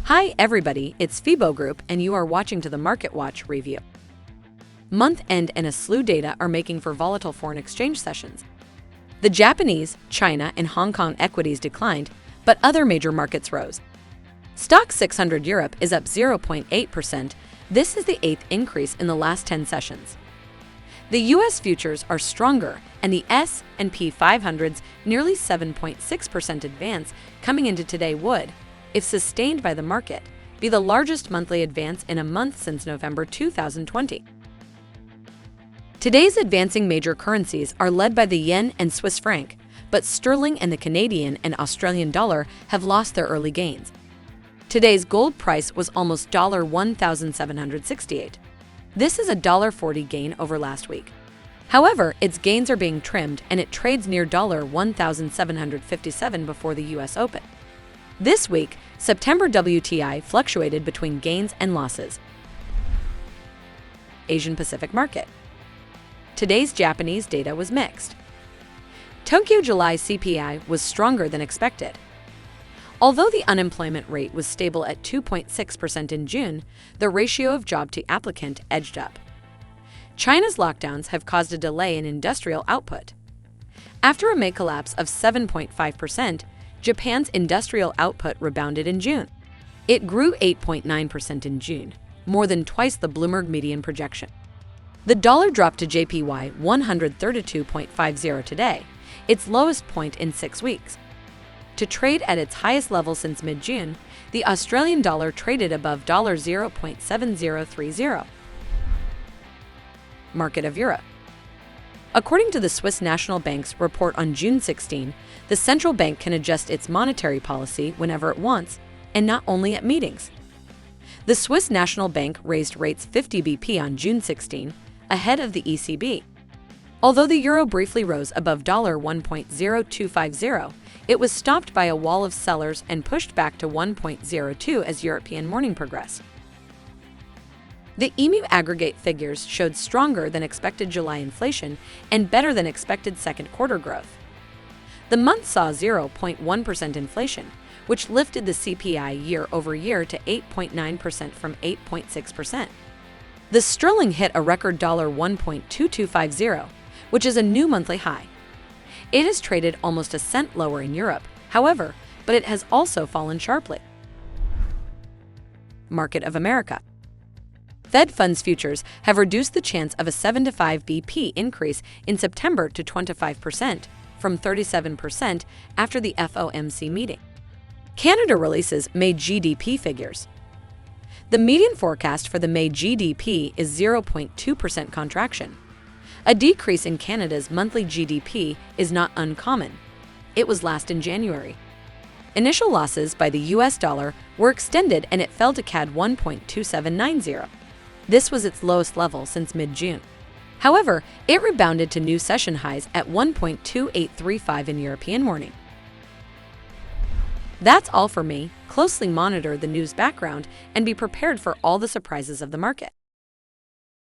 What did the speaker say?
Hi everybody, it's FIBO Group and you are watching to the Market Watch review. Month-end and a slew data are making for volatile foreign exchange sessions. The Japanese, China, and Hong Kong equities declined, but other major markets rose. Stoxx 600 Europe is up 0.8%. This is the 8th increase in the last 10 sessions. The U.S. futures are stronger, and the S&P 500's nearly 7.6% advance coming into today would, if sustained by the market, be the largest monthly advance in a month since November 2020. Today's advancing major currencies are led by the yen and Swiss franc, but sterling and the Canadian and Australian dollar have lost their early gains. Today's gold price was almost $1,768. This is a $1.40 gain over last week. However, its gains are being trimmed and it trades near $1,757 before the U.S. Open. This week, September WTI fluctuated between gains and losses. Asian Pacific market. Today's Japanese data was mixed. Tokyo July CPI was stronger than expected. Although the unemployment rate was stable at 2.6% in June, the ratio of job to applicant edged up. China's lockdowns have caused a delay in industrial output. After a May collapse of 7.5%, Japan's industrial output rebounded in June. It grew 8.9% in June, more than twice the Bloomberg median projection. The dollar dropped to JPY 132.50 today, its lowest point in 6 weeks. To trade at its highest level since mid-June, the Australian dollar traded above $0.7030. Market of Europe. According to the Swiss National Bank's report on June 16, the central bank can adjust its monetary policy whenever it wants, and not only at meetings. The Swiss National Bank raised rates 50 BP on June 16, ahead of the ECB. Although the euro briefly rose above $1.0250, it was stopped by a wall of sellers and pushed back to 1.02 as European morning progressed. The EMU aggregate figures showed stronger than expected July inflation and better than expected second quarter growth. The month saw 0.1% inflation, which lifted the CPI year over year to 8.9% from 8.6%. The sterling hit a record $1.2250, which is a new monthly high. It has traded almost a cent lower in Europe, however, but it has also fallen sharply. Market of America. Fed funds futures have reduced the chance of a 75 BP increase in September to 25%, from 37% after the FOMC meeting. Canada releases May GDP figures. The median forecast for the May GDP is 0.2% contraction. A decrease in Canada's monthly GDP is not uncommon. It was last in January. Initial losses by the US dollar were extended and it fell to CAD 1.2790. This was its lowest level since mid-June. However, it rebounded to new session highs at 1.2835 in European morning. That's all for me. Closely monitor the news background and be prepared for all the surprises of the market.